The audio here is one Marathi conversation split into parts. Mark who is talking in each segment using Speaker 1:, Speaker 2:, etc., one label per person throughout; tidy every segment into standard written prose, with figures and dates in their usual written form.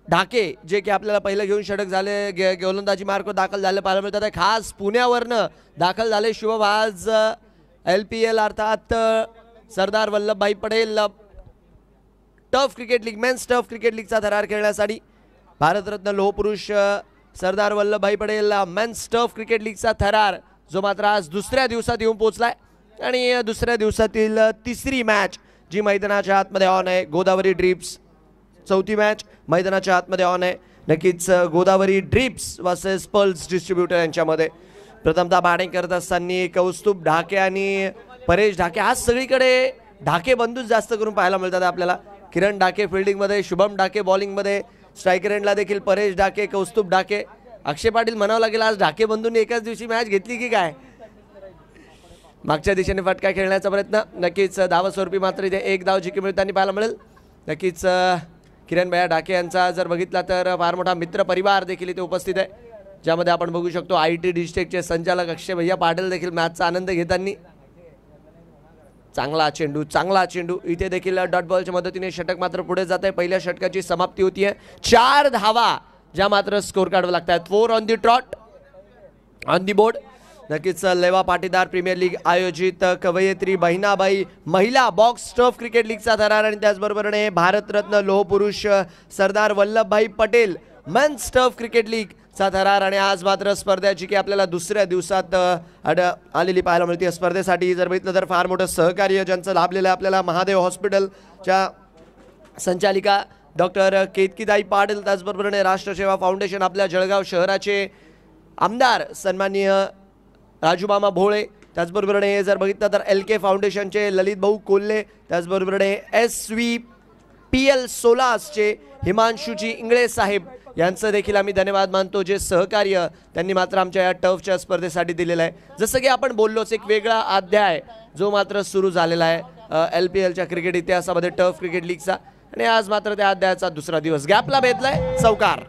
Speaker 1: ढाके जे की आपल्याला पहिलं घेऊन षटक झाले, गोलंदाजी मार्क दाखल झाले पाहायला मिळतात आहे. खास पुण्यावरनं दाखल झाले शुभम आज LPL अर्थात Sardar Vallabhbhai Patel turf cricket league men's turf cricket लीगचा थरार खेळण्यासाठी भारतरत्न लोहपुरुष Sardar Vallabhbhai Patel men's turf cricket लीगचा थरार जो मात्र आज दुसऱ्या दिवसात येऊन पोहोचलाय आणि दुसऱ्या दिवसातील तिसरी मॅच जी मैदानाच्या आतमध्ये ऑन आहे. गोदावरी ड्रीप्स चौथी मॅच मैदानाच्या आतमध्ये ऑन आहे. नक्कीच गोदावरी ड्रीप्स वर्सेस पल्स डिस्ट्रीब्युटर यांच्यामध्ये प्रथमतः बॅटिंग करत असताना कौस्तुभ ढाके आणि परेश ढाके. आज सगळीकडे ढाके बंधूच जास्त करून पाहायला मिळतात आपल्याला. किरण ढाके फिल्डिंगमध्ये, शुभम ढाके बॉलिंगमध्ये, स्ट्रायकर एंडला देखील परेश ढाके, कौस्तुभ ढाके. अक्षय पाटील म्हणावं लागेल आज ढाके बंधूंनी एकाच दिवशी मॅच घेतली की काय. मागच्या दिशेने फटका खेळण्याचा प्रयत्न, नक्कीच धावस्वरूपी मात्र इथे एक धाव जिंकून मिळताना पाहायला मिळेल. नक्कीच किरण भैया ढाके यांचा जर बघितला तर फार मोठा मित्र परिवार देखील इथे उपस्थित आहे, ज्यामध्ये आपण बघू शकतो IT डिस्ट्रिक्टचे संचालक अक्षय भैया पाटील देखील मॅचचा आनंद घेताना. चांगला चेंडू इथे देखील डॉट बॉलच्या मदतीने षटक मात्र पुढे जात आहे. पहिल्या षटकाची समाप्ती होतीये. 4 धावा ज्या मात्र स्कोर काढावे लागतात. 4 on the trout on the board. नक्कीच लेवा पाटीदार प्रीमियर लीग आयोजित कवयित्री बहिणाबाई महिला बॉक्स टफ क्रिकेट लीगचा थरार आणि त्याचबरोबरने भारतरत्न लोहपुरुष Sardar Vallabhbhai Patel men's turf cricket league चा थरार. आणि आज मात्र स्पर्धेची की आपल्याला दुसऱ्या दिवसात आलेली पाहायला मिळते. स्पर्धेसाठी जर बघितलं तर फार मोठं सहकार्य ज्यांचं लाभलेलं आहे आपल्याला महादेव हॉस्पिटलच्या संचालिका डॉक्टर केतकीताई पाटील, त्याचबरोबरने राष्ट्रसेवा फाउंडेशन, आपल्या जळगाव शहराचे आमदार सन्माननीय राजूमामा भोळे, त्याचबरोबरने जर बघितलं तर LK फाउंडेशनचे ललित भाऊ कोल्हे, त्याचबरोबरने SVPL सोलासचे हिमांशुजी इंगळे साहेब यांचं देखील आम्ही धन्यवाद मानतो, जे सहकार्य त्यांनी मात्र आमच्या या टफच्या स्पर्धेसाठी दिलेलं आहे. जसं की आपण बोललोच एक वेगळा अध्याय जो मात्र सुरू झालेला आहे LPLच्या क्रिकेट इतिहासामध्ये टफ क्रिकेट लीगचा. आणि आज मात्र त्या अध्यायाचा दुसरा दिवस गॅपला भेटलाय. चौकार,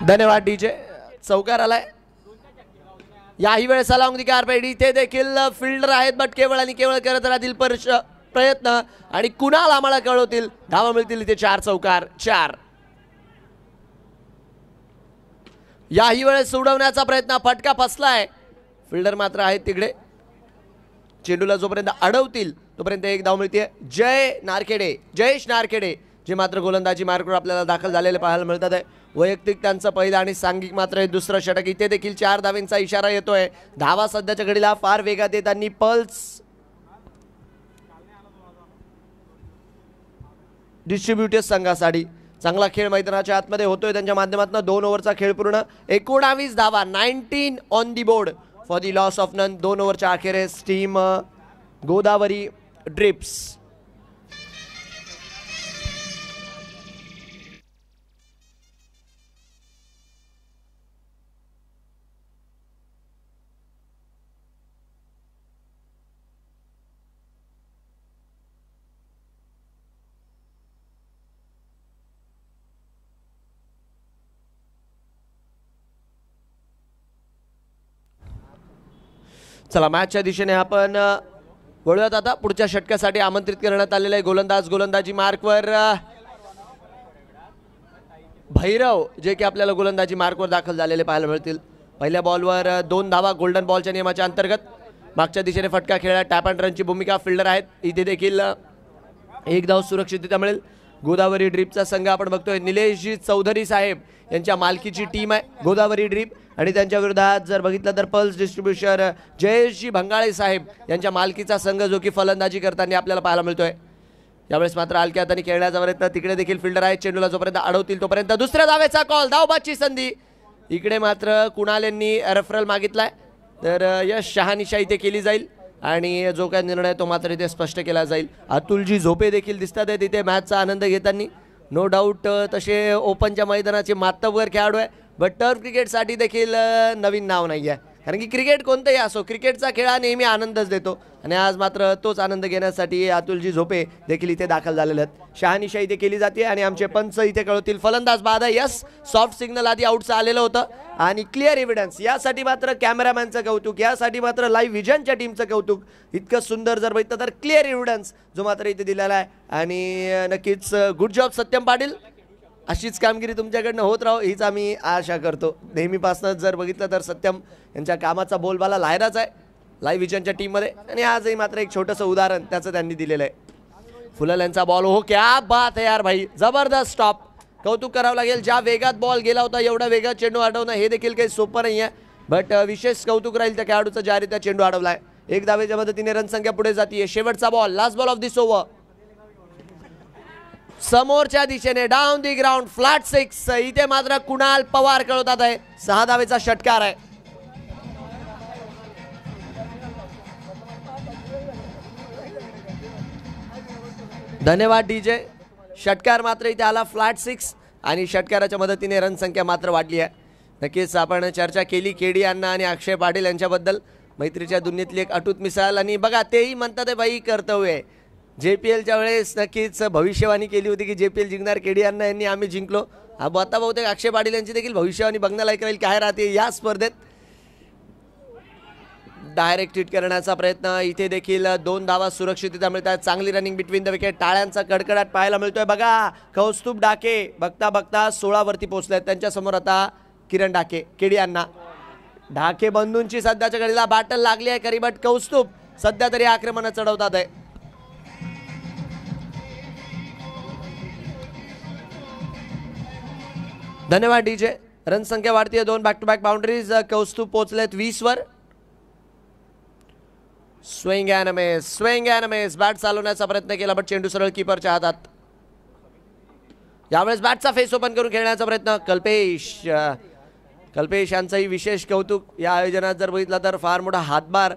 Speaker 1: धन्यवाद डीजे. चौकार आलाय. याही वेळेस अलॉंग दी कार्पेट इथे देखील फिल्डर आहेत, बट केवळ आणि केवळ करत राहतील प्रयत्न आणि कुणाल आम्हाला कळवतील धावा मिळतील. इथे 4 चौकार 4. याही वेळेस सोडवण्याचा प्रयत्न, फटका फसलाय. फिल्डर मात्र आहेत तिकडे. चेंडूला जोपर्यंत अडवतील तोपर्यंत एक धाव मिळते. जयेश नारखेडे जे मात्र गोलंदाजी मार्कवर आपल्याला दाखल झालेले पाहायला मिळतात आहे. वैयक्तिक त्यांचं पहिलं आणि सांघिक मात्र दुसरं षटक. इथे देखील 4 धावांचा इशारा येतोय. धावा सध्याच्या घडीला फार वेगात येताना पल्स डिस्ट्रीब्युटर्स संघासाठी चांगला खेळ मैदानाच्या आतमध्ये होतोय. त्यांच्या माध्यमातून 2 ओव्हरचा खेळ पूर्ण. 19 धावा 19 on the board for the loss of none. 2 ओव्हरच्या अखेरीस टीम गोदावरी ड्रिप्स. चला मॅचच्या दिशेने आपण वळूयात आता. पुढच्या षटकासाठी आमंत्रित करण्यात आलेले गोलंदाज गोलंदाजी मार्कवर भैरव जे की आपल्याला गोलंदाजी मार्कवर दाखल झालेले पाहायला मिळतील. पहिल्या बॉलवर 2 धावा गोल्डन बॉलच्या नियमाच्या अंतर्गत. मागच्या दिशेने फटका खेळला. टॅप अँड रनची भूमिका. फिल्डर आहेत. इथे देखील एक धाव सुरक्षितता मिळेल. गोदावरी ड्रीपचा संघ आपण बघतोय. निलेशजी चौधरी साहेब यांच्या मालकीची टीम आहे गोदावरी ड्रीप. आणि त्यांच्या विरोधात जर बघितलं तर पल्स डिस्ट्रीब्युशन जयेशजी भंगाळे साहेब यांच्या मालकीचा संघ जो की फलंदाजी करताना आपल्याला पाहायला मिळतोय. यावेळेस मात्र हलक्या हाताने खेळण्याचा प्रयत्न. तिकडे देखील फिल्डर आहेत. चेंडूला जोपर्यंत अडवतील तोपर्यंत दुसऱ्या धावेचा कॉल. धावबादची संधी. इकडे मात्र कुणाल यांनी रेफरल मागितलाय, तर यश शहानिशा इथे केली जाईल आणि जो काय निर्णय तो मात्र इथे स्पष्ट केला जाईल. अतुलजी झोपे देखील दिसतात आहेत इथे मॅचचा आनंद घेताना. नो डाऊट तसे ओपनच्या मैदानाचे मातब्बर खेळाडू आहे, बट टर्फ क्रिकेटसाठी देखील नवीन नाव नाही आहे. कारण की क्रिकेट कोणतंही असो, क्रिकेटचा खेळ हा नेहमी आनंदच देतो आणि आज मात्र तोच आनंद घेण्यासाठी अतुलजी झोपे देखील इथे दाखल झालेले आहेत. शहानिशा इथे केली जाते आणि आमचे पंच इथे कळवतील. फलंदाज बाद आहे. यस, सॉफ्ट सिग्नल आधी आउटचं आलेलं होतं आणि क्लिअर एव्हिडन्स. यासाठी मात्र कॅमेरामॅनचं कौतुक, यासाठी मात्र लाईव्ह व्हिजनच्या टीमचं कौतुक. इतकं सुंदर जर बघितलं तर क्लिअर एव्हिडन्स जो मात्र इथे दिलेला आहे आणि नक्कीच गुड जॉब सत्यम पाटील. अशीच कामगिरी तुमच्याकडनं होत राहो हीच आम्ही आशा करतो. नेहमीपासूनच जर बघितलं तर सत्यम यांच्या कामाचा बोलबाला लायराच आहे लाईव्ह विजनच्या टीममध्ये आणि आजही मात्र एक छोटंसं उदाहरण त्याचं त्यांनी दिलेलं आहे. फुलल यांचा बॉल, हो क्या बात आहे यार भाई, जबरदस्त स्टॉप. कौतुक करावं लागेल. ज्या वेगात बॉल गेला होता एवढा वेगात चेंडू अडवणं हे देखील काही सोपं नाही आहे. बट विशेष कौतुक राहील त्या खेळाडूचं ज्यारित्या चेंडू अडवलाय. एक धावेच्या मदतीने रनसंख्या पुढे जाते. शेवटचा ball, last ball of this over. समोरच्या दिशेने डाऊन दी ग्राउंड, फ्लॅट 6. इथे मात्र कुणाल पवार कळवतात आहे. 6 धावेचा षटकार आहे. धन्यवाद डीजे. षटकार मात्र इथे आला फ्लॅट 6 आणि षटकाराच्या मदतीने रनसंख्या मात्र वाढली आहे. नक्कीच आपण चर्चा केली केडी अण्णा आणि अक्षय पाटील यांच्याबद्दल. मैत्रीच्या दुनियेतली एक अटूट मिसाल आणि बघा तेही म्हणतात आहे बाई कर्तव्य आहे. JPLच्या वेळेस नक्कीच भविष्यवाणी केली होती की JPL जिंकणार केडी अण्णा यांनी, आम्ही जिंकलो. आता बहुतेक अक्षय पाटील यांची देखील भविष्यवाणी बघण्यालायक राहील काय राहते या स्पर्धेत. डायरेक्ट हिट करण्याचा प्रयत्न, इथे देखील 2 धावा सुरक्षितरित्या मिळतात. चांगली रनिंग बिटवीन द विकेट, टाळ्यांचा कडकडाट पाहायला मिळतोय. बघा कौस्तुभ डाके बघता बघता 16 वरती पोहोचलेत. त्यांच्यासमोर आता किरण डाके, केडी अण्णा. ढाके बंधूंची सध्याच्या घडीला बॅटल लागली आहे खरी, बट कौस्तुभ सध्या तरी आक्रमण चढवतात आहे. धन्यवाद डीजे. रनसंख्या वाढतीये. 2 back to back boundaries. Kaustubh पोहोचलेत 20 वर. Swing and miss, swing and miss. Bat चालवण्याचा प्रयत्न केला बट चेंडू सरळ कीपरच्या हातात. यावेळेस बॅटचा फेस ओपन करून खेळण्याचा प्रयत्न. कल्पेश यांचंही विशेष कौतुक. या आयोजनात जर बघितलं तर फार मोठा हातभार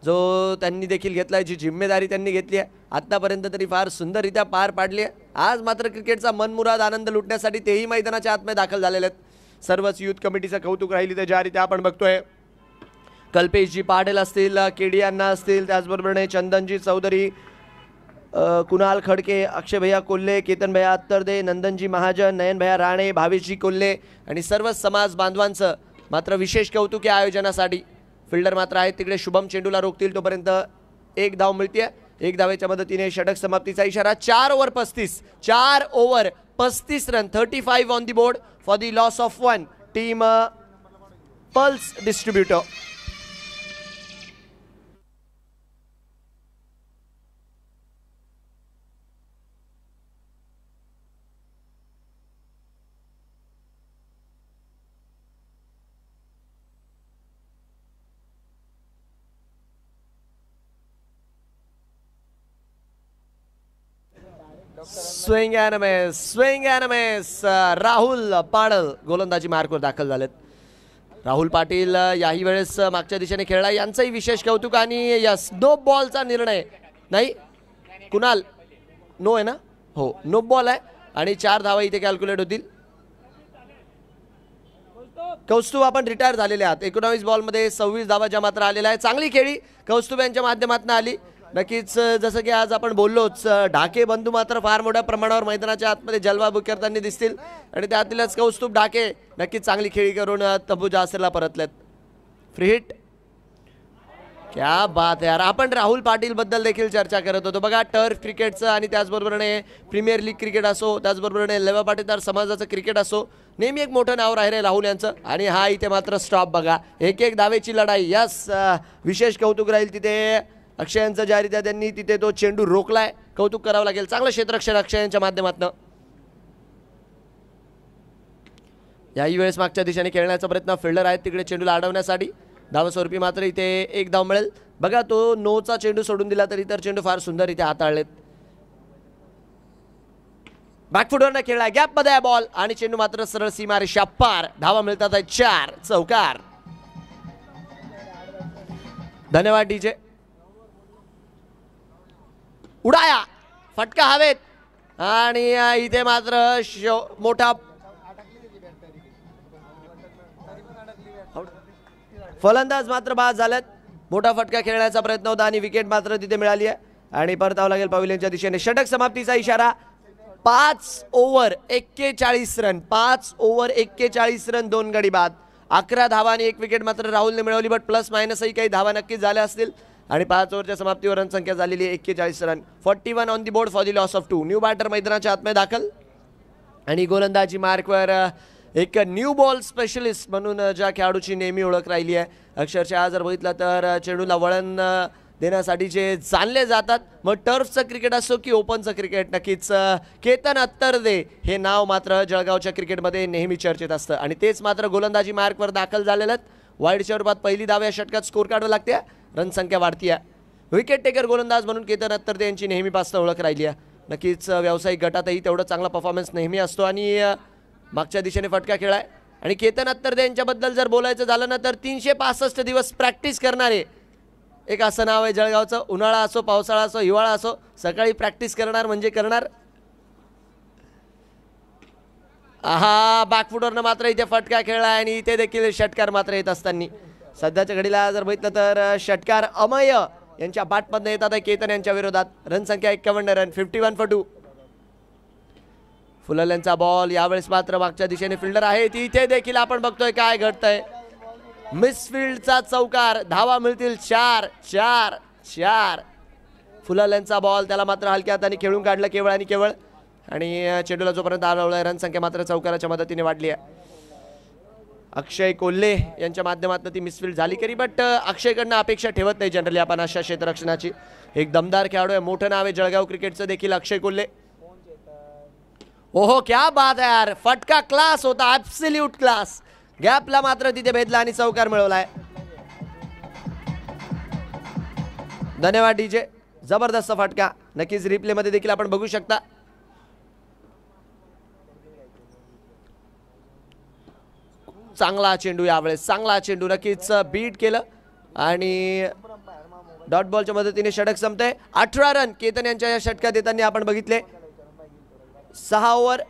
Speaker 1: जो त्यांनी देखील घेतलाय, जी जिम्मेदारी त्यांनी घेतली आहे आतापर्यंत तरी फार सुंदररित्या पार पाडली आहे. आज मात्र क्रिकेटचा मनमुराद आनंद लुटण्यासाठी तेही मैदानाच्या आतमध्ये दाखल झालेले आहेत. सर्वच युथ कमिटीचं कौतुक राहिली तर ज्यारित्या आपण बघतोय. कल्पेशजी पाटील असतील, केडी अण्णा असतील, त्याचबरोबर चंदनजी चौधरी, कुणाल खडके, अक्षय भैया कोल्हे, केतन भैया अत्तरदे, नंदनजी महाजन, नयन भैया राणे, भावेशजी कोल्हे आणि सर्व समाज बांधवांचं मात्र विशेष कौतुक या आयोजनासाठी. फिल्डर मात्र आहेत तिकडे, शुभम चेंडूला रोखतील तोपर्यंत 1 धाव मिळते. 1 धावेच्या मदतीने षटक समाप्तीचा इशारा. 4 over 35 run, 35 on the board for the loss of 1. Team Pulse distributor. Swing and miss, swing and miss. Rahul Padal गोलंदाजी मार्कवर दाखल झालेत. राहुल पाटील याही वेळेस मागच्या दिशेने खेळला, यांचंही विशेष कौतुक. आणि यस, नो बॉलचा निर्णय नाही. कुणाल नो आहे ना? हो, नो बॉल आहे आणि 4 धावा इथे कॅल्क्युलेट होतील. कौस्तुभ आपण रिटायर झालेले आहात. 19 बॉलमध्ये 26 धावा ज्या मात्र आलेल्या आहे. चांगली खेळी कौस्तुभ यांच्या माध्यमातून आली. नक्कीच जसं की आज आपण बोललोच, ढाके बंधू मात्र फार मोठ्या प्रमाणावर मैदानाच्या आतमध्ये जलवा करताना दिसतील आणि त्यातीलच कौस्तुभ ढाके नक्कीच चांगली खेळी करून तंबू जासेरला परतलेत. फ्री हिट, क्या बात आहे यार. आपण राहुल पाटील बद्दल देखील चर्चा करत होतो. बघा टर्फ क्रिकेटचं आणि त्याचबरोबरने प्रीमियर लीग क्रिकेट असो, त्याचबरोबरने लेवा पाटीदार समाजाचं क्रिकेट असो, नेहमी एक मोठं नाव राहिले राहुल यांचं. आणि हा इथे मात्र स्टॉप बघा, 1-1 धावेची लढाई. यस, विशेष कौतुक राहील तिथे अक्षयांचं ज्यारित्या त्यांनी तिथे तो चेंडू रोखलाय. कौतुक करावं लागेल. चांगलं क्षेत्ररक्षण अक्षयांच्या माध्यमातून. याही वेळेस मागच्या दिशेने खेळण्याचा प्रयत्न. फिल्डर आहेत तिकडे चेंडूला अडवण्यासाठी. धावस्वरूपी मात्र इथे 1 धाव मिळेल. बघा तो नोचा चेंडू सोडून दिला तरी इतर चेंडू फार सुंदर इथे हाताळलेत. बॅकफुटवरनं खेळला, गॅपमध्ये आहे बॉल आणि चेंडू मात्र सरळ सीमारेषा पार. धावा मिळतात 4. चौकार. धन्यवाद डीजे. उडाया, फटका हवेत आणि इथे मात्र मोठा फलंदाज मात्र बाद झालेत. मोठा फटका खेळण्याचा प्रयत्न होता आणि विकेट मात्र तिथे मिळाली आहे आणि परतावं लागेल पवेलियनच्या दिशेने. षटक समाप्तीचा इशारा. 5 ओव्हर 41 रन, 5 ओव्हर 41 रन, 2 गडी बाद, 11 धावा आणि 1 विकेट मात्र राहुलने मिळवली. बट प्लस मायनसही काही धावा नक्कीच झाल्या असतील आणि 5 ओव्हरच्या समाप्तीवर रन संख्या झालेली आहे 41 run. 41 on the board for the loss of 2. New batter मैदानाच्या आतमध्ये दाखल आणि गोलंदाजी मार्कवर एक न्यू बॉल स्पेशलिस्ट म्हणून ज्या खेळाडूची नेहमी ओळख राहिली आहे. अक्षरशः जर बघितलं तर चेंडूला वळण देण्यासाठी जे जाणले जातात, मग टर्फचं क्रिकेट असो की ओपनचं क्रिकेट, नक्कीच केतन अत्तरदे हे नाव मात्र जळगावच्या क्रिकेटमध्ये नेहमी चर्चेत असतं आणि तेच मात्र गोलंदाजी मार्कवर दाखल झालेलं आहेत. वाईडच्या रूपात पहिली धाव या षटकात स्कोर काढावं लागते. रन संख्या वाढती आहे. विकेट टेकर गोलंदाज म्हणून केतन अत्तरदे यांची नेहमीपासून ओळख राहिली आहे. नक्कीच व्यावसायिक गटातही तेवढा चांगला परफॉर्मन्स नेहमी असतो आणि मागच्या दिशेने फटका खेळाय. आणि केतन अत्तरदे यांच्याबद्दल जर बोलायचं झालं ना तर 365 दिवस प्रॅक्टिस करणारे एक असं नाव आहे जळगावचं. उन्हाळा असो, पावसाळा असो, हिवाळा असो, सकाळी प्रॅक्टिस करणार म्हणजे करणार. हा बॅकफुटवरनं मात्र इथे फटका खेळला आणि इथे देखील षटकार मात्र येत असताना सध्याच्या घडीला जर बघितलं तर षटकार अमय यांच्या बॅटमधनं येतात केतन यांच्या विरोधात. रन संख्या 51 रन, 51 for 2. फुलल्यांचा बॉल यावेळेस मात्र मागच्या दिशेने फिल्डर आहे तिथे देखील आपण बघतोय काय घडतंय. मिसफिल्डचा चौकार, धावा मिळतील 4 4 4. फुलल्यांचा बॉल त्याला मात्र हलक्या हाताने खेळून काढलं केवळ आणि केवळ आणि चेंडूला जोपर्यंत आला रन संख्या मात्र चौकाराच्या मदतीने वाढली आहे. अक्षय कोल्हे यांच्या माध्यमातून ती मिसफिल्ड झाली खरी, बट अक्षयकडनं अपेक्षा ठेवत नाही जनरली आपण अशा क्षेत्ररक्षणाची. एक दमदार खेळाडू आहे, मोठं नाव आहे जळगाव क्रिकेटचं देखील अक्षय कोल्हे. ओहो क्या बात है यार, फटका क्लास होता, ॲब्सोल्यूट क्लास. गॅपला मात्र तिथे भेदला आणि चौकार मिळवलाय. धन्यवाद डीजे, जबरदस्त फटका. नक्कीच रिप्ले मध्ये देखील आपण बघू शकता. चांगला चेंडू यावेळेस, चांगला चेंडू, नक्कीच बीट केलं आणि डॉट बॉलच्या मदतीने षटक संपतंय. 18 रन केतन यांच्या या षटकात येताना आपण बघितले. 6 ओव्हर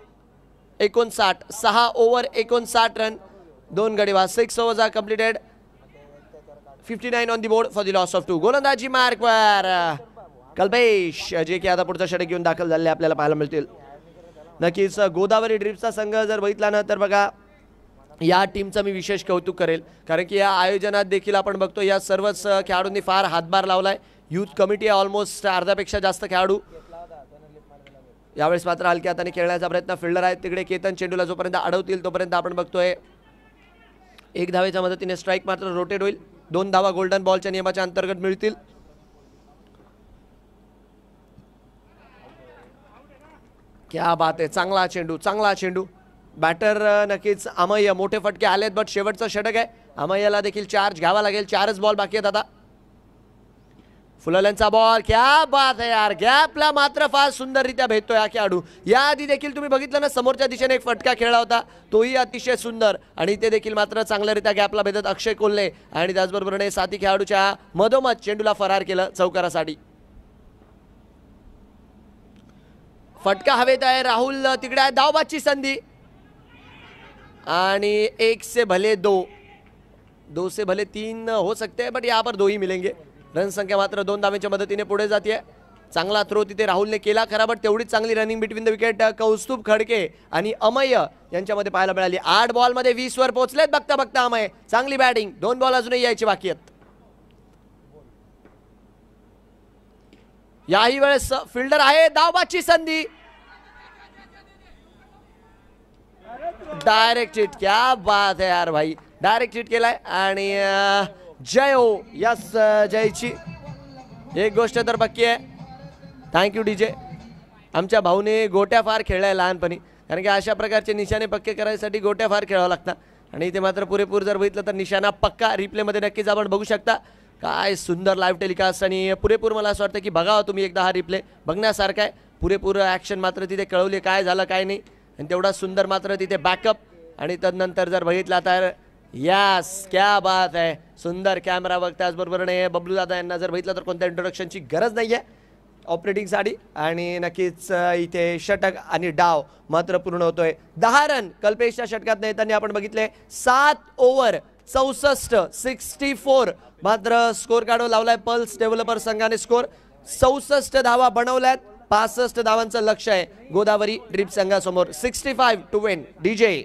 Speaker 1: 59 रन, 2 गडी बाद. 6 overs are completed, 59 on the board for the loss of 2. गोलंदाजी मार्कवर कल्पेश जे की आता पुढचा षटक घेऊन दाखल झाले आपल्याला पाहायला मिळतील. नक्कीच गोदावरी ड्रीप्सचा संघ जर बघितला ना तर बघा या टीमचं मी विशेष कौतुक करेल, कारण की या आयोजनात देखील आपण बघतो या सर्वच खेळाडूंनी फार हातभार लावलाय. यूथ कमिटी ऑलमोस्ट अर्ध्यापेक्षा जास्त खेळाडू यावेळेस मात्र हलक्या हाताने खेळण्याचा प्रयत्न. फिल्डर आहेत तिकडे केतन, चेंडूला जोपर्यंत अडवतील तोपर्यंत आपण बघतोय 1 धावेच्या मदतीने स्ट्राईक मात्र रोटेट होईल. 2 धावा गोल्डन बॉलच्या नियमाच्या अंतर्गत मिळतील. क्या बात आहे, चांगला चेंडू, चांगला चेंडू. बॅटर नक्कीच अमय, मोठे फटके आलेत बट शेवटचं षटक आहे. अमयला देखील चार्ज घ्यावा लागेल. 4च बॉल बाकी आहेत आता. फुलल्यांचा बॉल, क्या बात आहे यार, गॅपला मात्र फार सुंदररित्या भेटतोय हा खेळाडू. याआधी देखील तुम्ही बघितलं ना समोरच्या दिशेने एक फटका खेळला होता, तोही अतिशय सुंदर आणि ते देखील मात्र चांगल्यारित्या गॅपला भेटत अक्षय कोल्हे आणि त्याचबरोबरने साथी खेळाडूच्या मधोमध चेंडूला फरार केलं चौकारासाठी. फटका हवेत आहे. राहुल तिकडे आहे, धावबादची संधी आणि 1 से भले 2, 2 से भले 3 हो सकते हैं बट यहाँ पर 2 ही मिलेंगे. रन संख्या मात्र 2 धावेच्या मदतीने पुढे जाते. चांगला थ्रो तिथे राहुलने केला खरा, बट तेवढीच चांगली running between the wicket Kaustubh Khadke आणि अमय यांच्यामध्ये पाहायला मिळाली. 8 बॉलमध्ये 20 वर पोहोचलेत बघता बघता अमय. चांगली बॅटिंग, 2 बॉल अजूनही यायची बाकी आहेत. याही वेळेस फिल्डर आहे, धावबादची संधी, डायरेक्ट हिट. क्या बात है यार भाई, डायरेक्ट हिट केलाय आणि जय हो. यस जयची एक गोष्ट तर पक्की आहे. Thank you DJ. आमच्या भाऊने गोट्या फार खेळलाय लहानपणी, कारण की अशा प्रकारचे निशाणे पक्के करायसाठी गोट्या फार खेळावं लागतात आणि इथे मात्र पुरेपूर जर बघितलं तर निशाणा पक्का. रिप्लेमध्ये नक्कीच आपण बघू शकता. काय सुंदर लाईव्ह टेलिकास्ट आणि पुरेपूर मला असं वाटतं की बघावं तुम्ही एकदा हा रिप्ले, बघण्यासारखा आहे. पुरेपूर ॲक्शन मात्र तिथे कळवली काय झालं काय नाही आणि तेवढा सुंदर मात्र तिथे बॅकअप. आणि तदनंतर जर बघितला तर यस क्या बात आहे, सुंदर कॅमेरा वर्क. त्याचबरोबरने बबलू दादा यांना जर बघितलं तर कोणत्या इंट्रोडक्शनची गरज नाही आहे ऑपरेटिंगसाठी. आणि नक्कीच इथे षटक आणि डाव मात्र पूर्ण होतोय. 10 रन कल्पेशच्या षटकात येताना आपण बघितले. 7 ओव्हर 64 मात्र स्कोर कार्डवर लावलाय पल्स डेव्हलपर संघाने. स्कोर 64 धावा बनवल्यात. 65 धावांचं लक्ष आहे गोदावरी ड्रीप संघासमोर. 65 टू विन. डीजे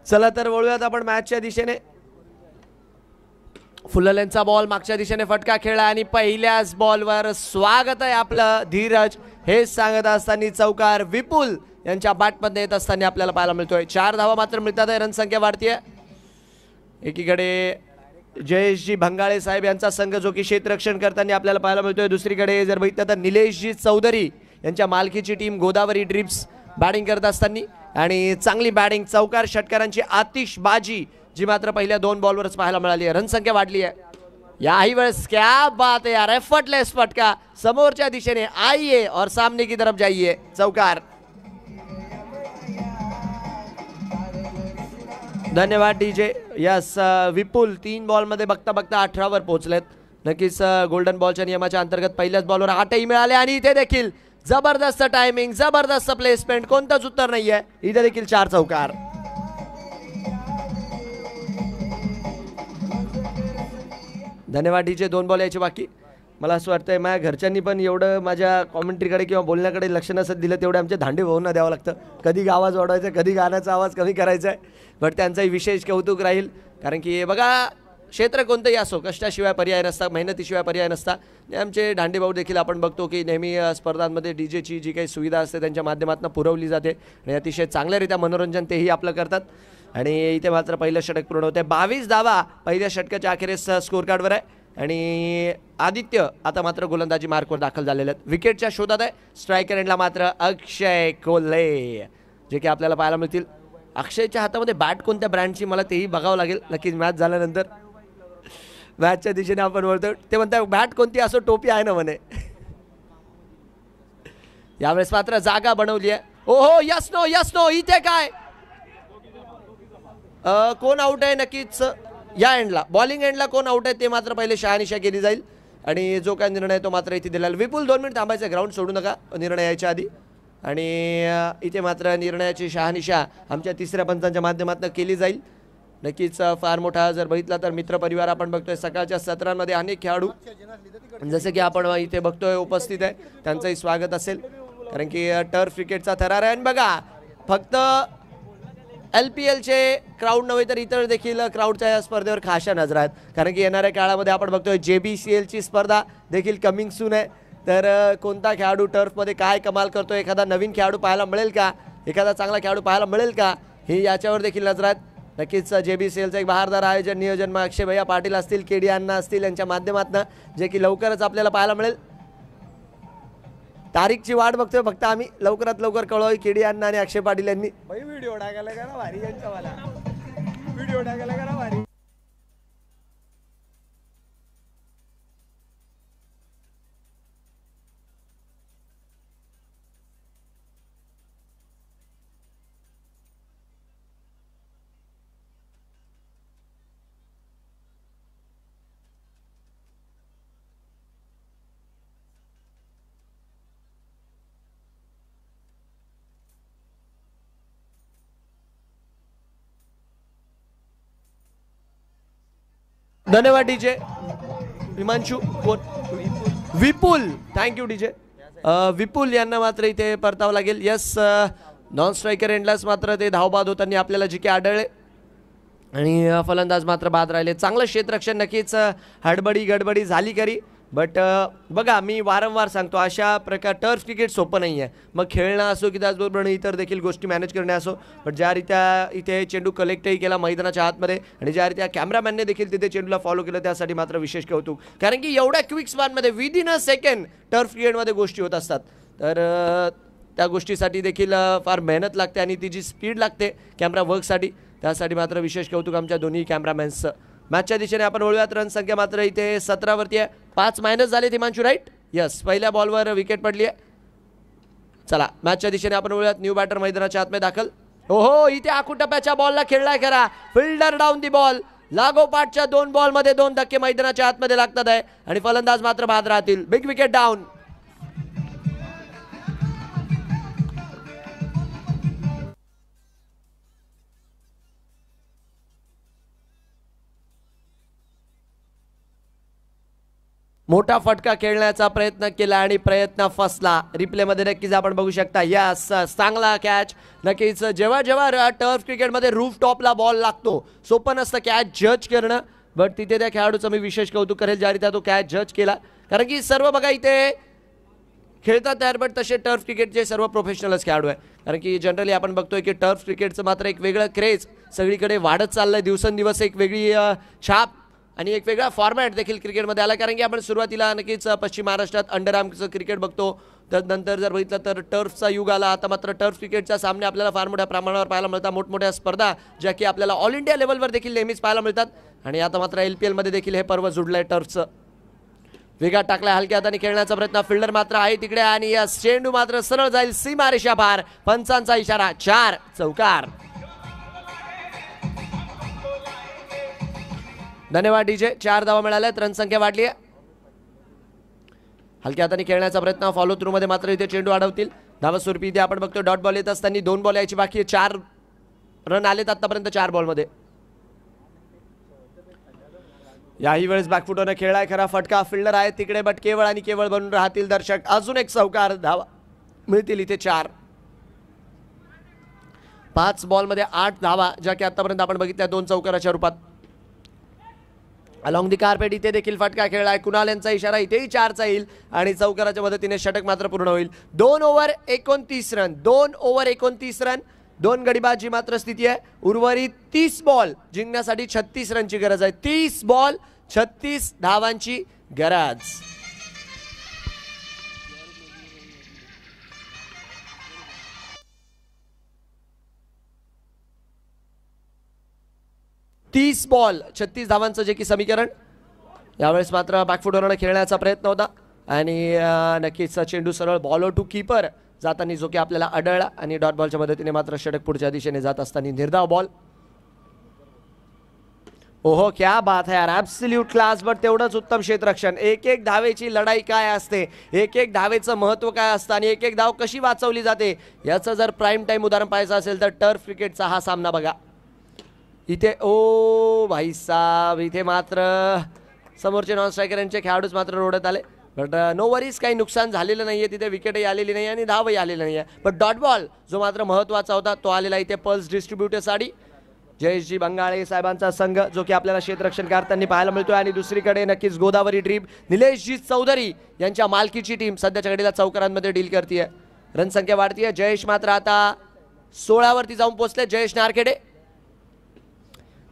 Speaker 1: चला तर वळूयात आपण मॅचच्या दिशेने. फुललेंचा बॉल मागच्या दिशेने फटका खेळला आणि पहिल्याच बॉलवर स्वागत आहे आपलं. धीरज हे सांगत असताना चौकार विपुल यांच्या बॅटमध्ये येत असताना आपल्याला पाहायला मिळतोय. 4 धावा मात्र मिळतात आहे. रनसंख्या वाढतीये. एकीकडे जयेशजी भंगाळे साहेब यांचा संघ जो की क्षेत्ररक्षण करताना आपल्याला पाहायला मिळतोय. दुसरीकडे जर बघितलं तर निलेशजी चौधरी यांच्या मालकीची टीम गोदावरी ड्रीप्स बॅटिंग करत असताना आणि चांगली बॅटिंग चौकार षटकारांची आतिषबाजी जी मात्र पहिल्या 2 बॉलवरच पाहायला मिळाली आहे. रनसंख्या वाढली आहे. याही वेळेस क्या बात है यार. एफर्टलेस फटका समोरच्या दिशेने आइए और सामने की तरफ जाइए. चौकार. धन्यवाद डीजे. यस विपुल 3 बॉलमध्ये बघता बघता 18 वर पोहोचलेत. नक्कीच गोल्डन बॉलच्या नियमाच्या अंतर्गत पहिल्याच बॉलवर 8ही मिळाले आणि इथे देखील जबरदस्त टायमिंग जबरदस्त प्लेसमेंट. कोणतंच उत्तर नाहीये. इथे देखील 4 चौकार. धन्यवाद डीजे. 2 बॉल यायचे बाकी. मला असं वाटतंय माझ्या घरच्यांनी पण एवढं माझ्या कॉमेंट्रीकडे किंवा बोलण्याकडे लक्ष नसत दिलं तेवढे आमचे धांडे भाऊंना द्यावं लागतं. कधी आवाज वाढवायचा कधी गाण्याचा आवाज कमी करायचा आहे. बट त्यांचंही विशेष कौतुक राहील. कारण की बघा क्षेत्र कोणतंही असो कष्टाशिवाय पर्याय नसता मेहनतीशिवाय पर्याय नसता. आमचे दांडे भाऊ देखील आपण बघतो की नेहमी स्पर्धांमध्ये डीजेची जी काही सुविधा असते त्यांच्या माध्यमातून पुरवली जाते आणि अतिशय चांगल्यारीत्या मनोरंजन तेही आपलं करतात. आणि इथे मात्र पहिलं षटक पूर्ण होते. 22 धावा पहिल्या षटकाच्या अखेरीस स्कोर कार्डवर आहे. आणि आदित्य आता मात्र गोलंदाजी मार्कवर दाखल झालेले आहेत. विकेटच्या शोधात आहे. स्ट्रायकर एंडला मात्र अक्षय कोल्हे जे की आपल्याला पाहायला मिळतील. अक्षयच्या हातामध्ये बॅट कोणत्या ब्रँडची मला तेही बघावं लागेल नक्कीच मॅच झाल्यानंतर. मॅचच्या दिशेने आपण बोलतो ते म्हणतात बॅट कोणती असो टोपी आहे ना म्हणे. यावेळेस मात्र जागा बनवली आहे. ओहो यस नो इथे काय कोण आउट आहे नक्कीच. या एंडला बॉलिंग एंडला कोण आउट आहे ते मात्र पहिले शहानिशा केली जाईल आणि जो काय निर्णय तो मात्र इथे दिला. विपुल 2 मिनिट थांबायचं. ग्राउंड सोडू नका निर्णय यायच्या आधी. आणि इथे मात्र निर्णयाची शहानिशा आमच्या तिसऱ्या पंचांच्या माध्यमातून केली जाईल. नक्कीच फार मोठा जर बघितला तर मित्रपरिवार आपण बघतोय. सकाळच्या सत्रांमध्ये अनेक खेळाडू जसे की आपण इथे बघतोय उपस्थित आहे, त्यांचंही स्वागत असेल, कारण की टर्फ क्रिकेटचा थरार आहे. आणि बघा फक्त LPLचे क्राऊड नव्हे तर इतर देखील क्राऊडच्या या स्पर्धेवर खाशा नजर आहेत, कारण की येणाऱ्या काळामध्ये आपण बघतोय JBCLची स्पर्धा देखील कमिंग सून आहे. तर कोणता खेळाडू टर्फमध्ये काय कमाल करतो, एखादा नवीन खेळाडू पाहायला मिळेल का, एखादा चांगला खेळाडू पाहायला मिळेल का, हे याच्यावर देखील नजर आहेत. नक्कीच JBCLचं एक बहारदार आयोजन नियोजन अक्षय भैया पाटील असतील, KD अण्णा असतील यांच्या माध्यमातून, जे की लवकरच आपल्याला पाहायला मिळेल. तारीखची वाट बघतोय फक्त आम्ही, लवकरात लवकर कळवू. KD अण्णा आणि अक्षय पाटील यांनी व्हिडिओ टाकायला करा भारी, व्हिडिओ टाकायला करा भारी. धन्यवाद डीजे. हिमांशू कोण, विपुल, थँक्यू डीजे. विपुल यांना मात्र इथे परतावं लागेल. यस, नॉन स्ट्रायकर एंडलाच मात्र ते धावबाद होताना आपल्याला जे की आढळले आणि फलंदाज मात्र बाद राहिले. चांगलं क्षेत्ररक्षण, नक्कीच हडबडी गडबडी झाली खरी, बट बघा मी वारंवार सांगतो अशा प्रकार टर्फ क्रिकेट सोपं नाही आहे. मग खेळणं असो की त्याचबरोबर इतर देखील गोष्टी मॅनेज करणे असो, बट ज्यारित्या इथे चेंडू कलेक्टही केला मैदानाच्या आतमध्ये आणि ज्यारित्या कॅमेरामॅनने देखील तिथे चेंडूला फॉलो केलं, त्यासाठी मात्र विशेष कौतुक, कारण की एवढ्या क्विक स्पॅनमध्ये विदिन अ सेकंड टर्फ क्रिकेटमध्ये गोष्टी होत असतात. तर त्या गोष्टीसाठी देखील फार मेहनत लागते आणि ती जी स्पीड लागते कॅमेरा वर्कसाठी, त्यासाठी मात्र विशेष कौतुक आमच्या दोन्ही कॅमेरामॅन्सचं. मॅचच्या दिशेने आपण वळूयात. रन संख्या मात्र इथे 17 वरती आहे. 5 मायनस झाले हिमांशू, राईट? यस, पहिल्या बॉलवर विकेट पडली आहे. चला मॅचच्या दिशेने आपण वळूयात. न्यू बॅटर मैदानाच्या आतमध्ये दाखल. हो, इथे आकुटप्याच्या बॉलला खेळलाय खरा, फिल्डर डाऊन दी बॉल. लागोपाठच्या 2 बॉलमध्ये 2 धक्के मैदानाच्या आतमध्ये लागतात आहे आणि फलंदाज मात्र बाद राहतील. Big wicket down. मोठा फटका खेळण्याचा प्रयत्न केला आणि प्रयत्न फसला. रिप्लेमध्ये नक्कीच आपण बघू शकता. यस, चांगला कॅच. नक्कीच जेव्हा जेव्हा टर्फ क्रिकेटमध्ये रूफ टॉपला बॉल लागतो, सोपं नसतं कॅच जज करणं, बट तिथे त्या खेळाडूचं मी विशेष कौतुक करेल ज्यारित्या तो कॅच जज केला. कारण की सर्व बघा इथे खेळतात तयार, बट तसे टर्फ क्रिकेटचे सर्व प्रोफेशनलच खेळाडू आहे. कारण की जनरली आपण बघतोय की टर्फ क्रिकेटचं मात्र एक वेगळं क्रेज सगळीकडे वाढत चाललंय दिवसेंदिवस. एक वेगळी छाप आणि एक वेगळा फॉर्मॅट देखील क्रिकेटमध्ये आला. कारण की आपण सुरुवातीला नक्कीच पश्चिम महाराष्ट्रात अंडरआर्मचं क्रिकेट बघतो, त्यानंतर जर बघितलं तर टर्फचा युग आला. आता मात्र टर्फ क्रिकेटच्या सामने आपल्याला फार मोठ्या प्रमाणावर पाहायला मिळतात, मोठमोठ्या स्पर्धा ज्या की आपल्याला ऑल इंडिया लेवलवर देखील नेहमीच पाहायला मिळतात. आणि आता मात्र LPL मध्ये देखील हे पर्व जुडलंय टर्फचं. वेगात टाकलाय, हलक्या हाताने खेळण्याचा प्रयत्न. फिल्डर मात्र आहे तिकडे आणि या चेंडू मात्र सरळ जाईल सीमारेषा पार. पंचांचा इशारा, 4 चौकार. धन्यवाद डीजे. 4 धावा मिळाल्यात, रन संख्या वाढली आहे. हलक्या हाताने खेळण्याचा प्रयत्न, फॉलो थ्रू मध्ये मात्र इथे चेंडू अडवतील. धावा स्वरूपी इथे आपण बघतो डॉट बॉल येत असताना 2 बॉल यायची बाकी आहे. 4 रन आलेत आतापर्यंत 4 बॉलमध्ये. याही वेळेस बॅकफुटने खेळलाय खरा, फटका. फिल्डर आहे तिकडे, बट केवळ आणि केवळ बनून राहतील दर्शक. अजून एक चौकार, धावा मिळतील इथे 4. 5 बॉलमध्ये 8 धावा ज्या की आतापर्यंत आपण बघितल्या 2 चौकाराच्या रूपात. अलॉंग दी कार्पेट इथे देखील फटका खेळलाय. कुणाल यांचा इशारा, इथेही 4चा येईल आणि चौकाराच्या मदतीने षटक मात्र पूर्ण होईल. 2 ओव्हर 29 रन, 2 ओव्हर 29 रन, 2 गडीबाजी मात्र स्थिती आहे. उर्वरित 30 बॉल जिंकण्यासाठी 36 रनची गरज आहे. 30 बॉल 36 धावांची गरज. तीस बॉल 36 धावांचं जे की समीकरण. यावेळेस मात्र बॅकफुटवरनं खेळण्याचा प्रयत्न होता आणि नक्कीच चेंडू सरळ बॉलर टू कीपर जाताना जो की आपल्याला आढळला आणि डॉट बॉलच्या मदतीने मात्र षटक पुढच्या दिशेने जात असताना निर्धाव बॉल. ओहो, क्या बात है यार, ॲब्सोल्यूट क्लास. बट तेवढंच उत्तम क्षेत्ररक्षण. एक एक धावेची लढाई काय असते, एक एक धावेचं महत्त्व काय असतं आणि एक एक धाव कशी वाचवली जाते, याचं जर प्राईम टाईम उदाहरण पाहायचं असेल तर टर्फ क्रिकेटचा हा सामना बघा. इथे ओ भाई साहब, इथे मात्र समोरचे नॉन स्ट्रायकर यांचे खेळाडूच मात्र रोडत आले. बट नो वरीज, काही नुकसान झालेलं नाहीये, तिथे विकेटही आलेली नाही आणि धावही आलेली नाहीये. बट डॉट बॉल जो मात्र महत्त्वाचा होता तो आलेला इथे पल्स डिस्ट्रीब्युटरसाठी. जयेशजी बंगाळे साहेबांचा संघ जो की आपल्याला क्षेत्ररक्षण करताना पाहायला मिळतोय. आणि दुसरीकडे नक्कीच गोदावरी ड्रीम निलेशजी चौधरी यांच्या मालकीची टीम सध्याच्या घडीला चौकारांमध्ये डील करते. रनसंख्या वाढतीये. जयेश मात्र आता 16 वरती जाऊन पोहोचले. जयेश नारखेडे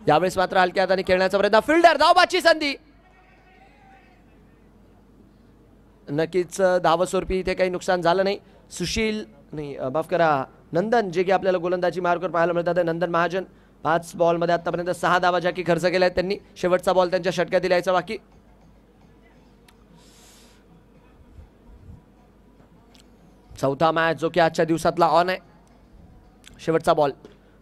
Speaker 1: यावेळेस मात्र हलक्या हाताने खेळण्याचा प्रयत्न. फिल्डर धावबाची संधी. नक्कीच धावस्वरूपी इथे काही नुकसान झालं नाही. सुशील नाही, माफ करा, नंदन जे की आपल्याला गोलंदाजी मार्कवर पाहायला मिळतात. नंदन महाजन 5 बॉलमध्ये आतापर्यंत 6 धावा ज्या की खर्च केल्या आहेत त्यांनी. शेवटचा बॉल त्यांच्या षटक्यात द्यायचा बाकी. चौथा मॅच जो की आजच्या दिवसातला ऑन आहे. शेवटचा बॉल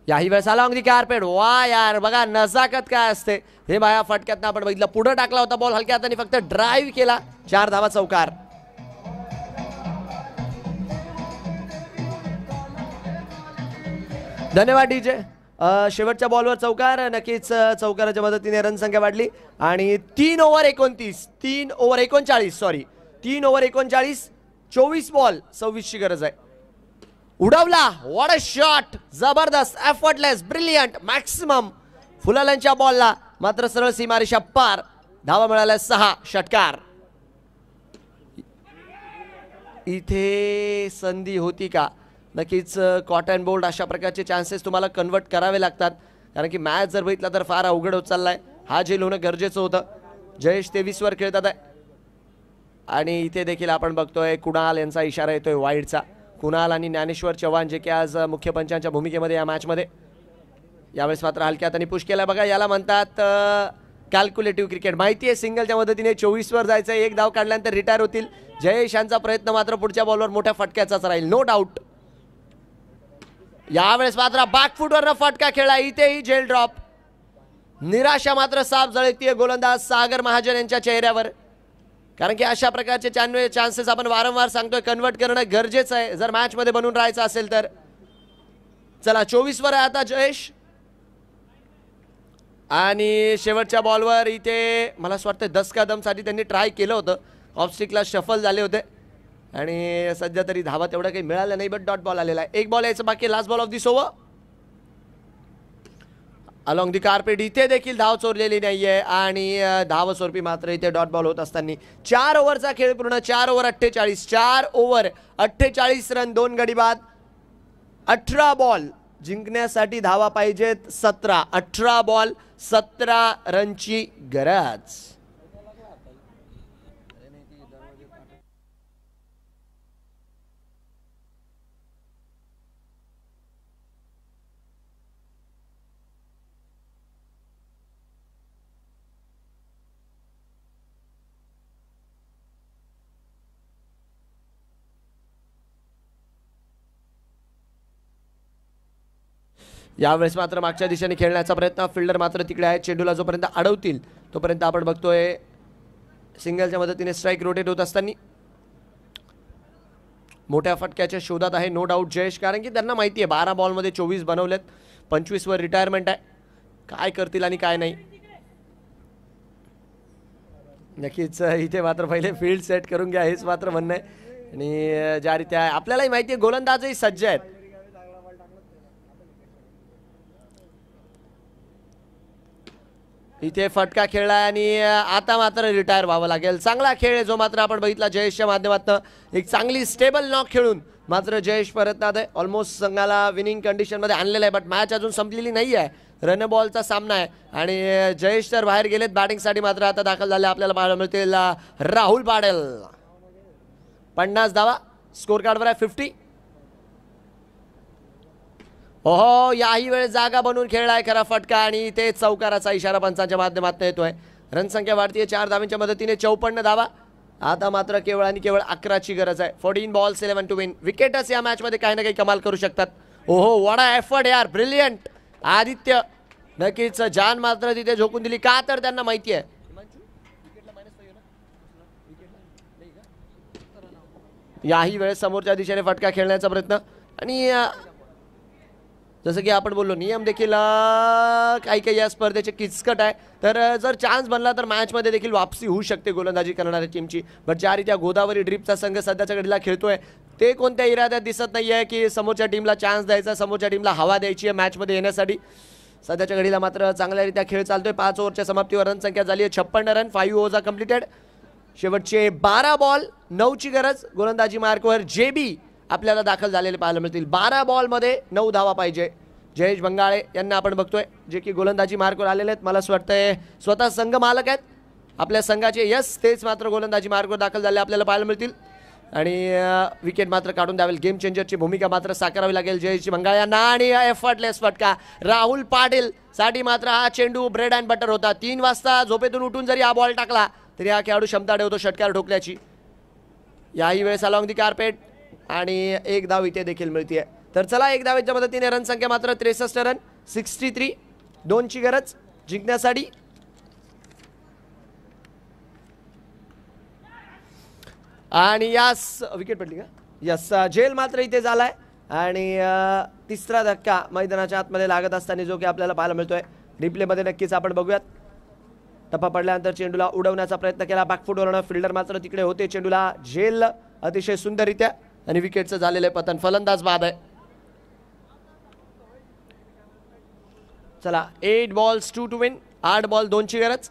Speaker 1: याही वेळेस आला अगदी कार्पेट. वा यार, बघा नजाकत काय असते हे बाया फटक्यात आपण बघितलं. पुढे टाकला होता बॉल हलक्या हाताने, फक्त ड्राईव्ह केला. 4 धावा चौकार. धन्यवाद डीजे. शेवटच्या बॉलवर चौकार. नक्कीच चौकाराच्या मदतीने रनसंख्या वाढली. आणि 3 over 39 3 over 39 sorry 3 over 39 24 ball 26 ची गरज आहे. उडवला. व्हॉट अ शॉट, जबरदस्त, एफर्टलेस, ब्रिलियंट, मॅक्सिमम. फुलालांच्या बॉलला मात्र सरळ सीमारेषा पार. धावा मिळाल्या 6. षटकार. इथे संधी होती का? नक्कीच कॉटन बोल्ड अशा प्रकारचे चान्सेस तुम्हाला कन्वर्ट करावे लागतात, कारण की मॅच जर बघितला तर फार अवघड होत चाललाय. हा झेल होणं गरजेचं होतं. जयेश 23 वर खेळतात आहे. आणि इथे देखील आपण बघतोय कुणाल यांचा इशारा येतोय वाईडचा. कुणाल आणि ज्ञानेश्वर चव्हाण जे की आज मुख्य पंचांच्या भूमिकेमध्ये या मॅचमध्ये. यावेळेस मात्र हलक्यात आणि पुश केला. बघा याला म्हणतात कॅल्क्युलेटिव्ह क्रिकेट. माहिती आहे सिंगलच्या मदतीने 24 वर जायचं. 1 धाव काढल्यानंतर रिटायर होतील. जयेश यांचा प्रयत्न मात्र पुढच्या बॉलवर मोठ्या फटक्याचाच राहील, नो डाऊट. यावेळेस मात्र बॅकफुटवरनं फटका खेळला. इथेही झेल ड्रॉप. निराशा मात्र साफ झळकतीये गोलंदाज सागर महाजन यांच्या चेहऱ्यावर, कारण की अशा प्रकारचे चान्सेस आपण वारंवार सांगतोय कन्वर्ट करणं गरजेचं आहे जर मॅच मध्ये बनून राहायचं असेल तर. चला 24 वर आहे आता जयेश. आणि शेवटच्या बॉलवर इथे मला असं वाटतं 10 का दम साठी त्यांनी ट्राय केलं होतं. ऑफस्टिकला शफल झाले होते आणि सध्या तरी धावा तेवढं काही मिळालं नाही. बट डॉट बॉल आलेला आहे. 1 बॉल यायचं बाकी. Last ball of this over. Along the carpet. इथे देखील धाव चोरलेली नाहीये आणि धाव स्वरूपी मात्र इथे डॉट बॉल होत असताना 4 ओव्हरचा खेळ पूर्ण. 4 ओव्हर 48. 4 ओव्हर 48 रन, 2 गडी बाद. 18 बॉल जिंकण्यासाठी धावा पाहिजेत 17. 18 बॉल 17 रनची गरज. यावेळेस मात्र मागच्या दिशेने खेळण्याचा प्रयत्न. फिल्डर मात्र तिकडे आहे. चेंडूला जोपर्यंत अडवतील तोपर्यंत आपण बघतोय सिंगलच्या मदतीने स्ट्राईक रोटेट होत असताना मोठ्या फटक्याच्या शोधात आहे नो डाऊट जयेश, कारण की त्यांना माहिती आहे 12 बॉलमध्ये 24 बनवलेत. 25 वर रिटायरमेंट आहे. काय करतील आणि काय नाही. नक्कीच इथे मात्र पहिले फील्ड सेट करून घ्या हेच मात्र म्हणणं आहे. आणि ज्या रीत्या आपल्यालाही माहिती आहे गोलंदाजही सज्ज आहेत. इथे फटका खेळला आणि आता मात्र रिटायर व्हावं लागेल. चांगला खेळ जो मात्र आपण बघितला जयेशच्या माध्यमातून. एक चांगली स्टेबल नॉक खेळून मात्र जयेश परततात आहे. ऑलमोस्ट संघाला विनिंग कंडिशनमध्ये आणलेलं आहे. बट मॅच अजून संपलेली नाही आहे. रन बॉलचा सामना आहे आणि जयेश तर बाहेर गेलेत बॅटिंगसाठी. मात्र आता दाखल झाले आपल्याला पाहायला मिळतील राहुल पाडेल. 50 धावा स्कोर कार्डवर आहे 50. ओहो, याही वेळेस जागा बनवून खेळलाय खरा फटका आणि इथे चौकाराचा इशारा पंचांच्या माध्यमातून येतोय. रनसंख्या वाढतीये 4 धावांच्या मदतीने 54 धावा. आता मात्र केवळ आणि केवळ 11ची गरज आहे. 14 बॉल्स 11 टू विन. विकेटच या मॅच मध्ये काही ना काही कमाल करू शकतात. ओहो, व्हॉट अ एफर्ट यार, ब्रिलियंट. आदित्य नक्कीच जान मात्र तिथे झोकून दिली. का तर त्यांना माहिती आहे याही वेळेस समोरच्या दिशेने फटका खेळण्याचा प्रयत्न आणि जसं की आपण बोललो नियम देखील काही काही या स्पर्धेचे किचकट आहे, तर जर चान्स बनला तर मॅचमध्ये देखील वापसी होऊ शकते गोलंदाजी करणाऱ्या टीमची. बट ज्या रीत्या गोदावरी ड्रीपचा संघ सध्याच्या घडीला खेळतोय ते कोणत्या इराद्यात दिसत नाही आहे की समोरच्या टीमला चान्स द्यायचा, समोरच्या टीमला हवा द्यायची आहे मॅचमध्ये येण्यासाठी. सध्याच्या घडीला मात्र चांगल्यारीत्या खेळ चालतोय. 5 ओव्हरच्या समाप्तीवर रन संख्या झाली आहे 56 रन. 5 overs R completed. शेवटचे 12 बॉल 9ची गरज. गोलंदाजी मार्कवर JB आपल्याला दाखल झालेले पाहायला मिळतील. 12 बॉलमध्ये 9 धावा पाहिजे. जयेश बंगाळे यांना आपण बघतोय जे की गोलंदाजी मार्कवर आलेले आहेत. मला असं वाटतंय स्वतः संघ मालक आहेत आपल्या संघाचे. यस, तेच मात्र गोलंदाजी मार्कवर दाखल झाले आपल्याला पाहायला मिळतील. आणि विकेट मात्र काढून द्यावेल. गेम चेंजरची भूमिका मात्र साकारावी लागेल जयेश बंगाळे यांना. आणि एफर्टलेस फटका राहुल पाटील साठी मात्र हा चेंडू ब्रेड अँड बटर होता. 3 वाजता झोपेतून उठून जरी हा बॉल टाकला तरी हा खेळाडू क्षमता ठेवतो षटकार ठोकल्याची. याही वेळेस अलॉंग दी कार्पेट आणि 1 धाव इथे देखील मिळते. तर चला 1 धावेच्या मदतीने रन संख्या मात्र 63 रन. 63. 2ची गरज जिंकण्यासाठी. आणि यास विकेट पडली का? यस, जेल मात्र इथे झालाय. आणि तिसरा धक्का मैदानाच्या आतमध्ये लागत असताना जो की आपल्याला पाहायला मिळतोय. रिप्लेमध्ये नक्कीच आपण बघूयात. टप्पा पडल्यानंतर चेंडूला उडवण्याचा प्रयत्न केला बॅकफुटवरून. फिल्डर मात्र तिकडे होते. चेंडूला झेल अतिशय सुंदररित्या आणि विकेटचं झालेलं पतन. फलंदाज बाद आहे. चला 8 balls 2 to win. 8 बॉल 2ची गरज.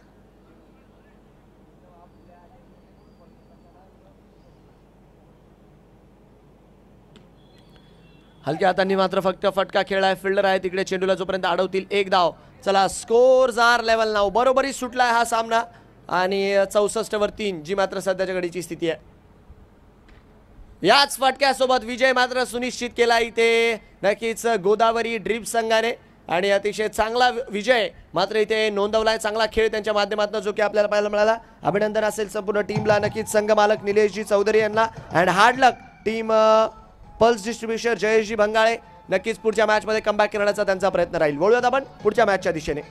Speaker 1: हलक्या हातांनी मात्र फक्त फटका खेळलाय. फिल्डर आहे तिकडे. चेंडूला जोपर्यंत अडवतील 1 धाव. चला स्कोर्स आर लेवल नाव. बरोबरी सुटलाय हा सामना. आणि 64 वर 3 जी मात्र सध्याच्या घडीची स्थिती आहे. याच फटक्यासोबत विजय मात्र सुनिश्चित केला इथे नक्कीच गोदावरी ड्रीप संघाने. आणि अतिशय चांगला विजय मात्र इथे नोंदवलाय. चांगला खेळ त्यांच्या माध्यमातून जो की आपल्याला पाहायला मिळाला. अभिनंदन असेल संपूर्ण टीमला. नक्कीच संघ मालक निलेशजी चौधरी यांना. And hard luck team Pulse distribution Jayeshji Bangale. नक्कीच पुढच्या मॅचमध्ये कमबॅक करण्याचा त्यांचा प्रयत्न राहील. वळूयात आपण पुढच्या मॅचच्या दिशेने.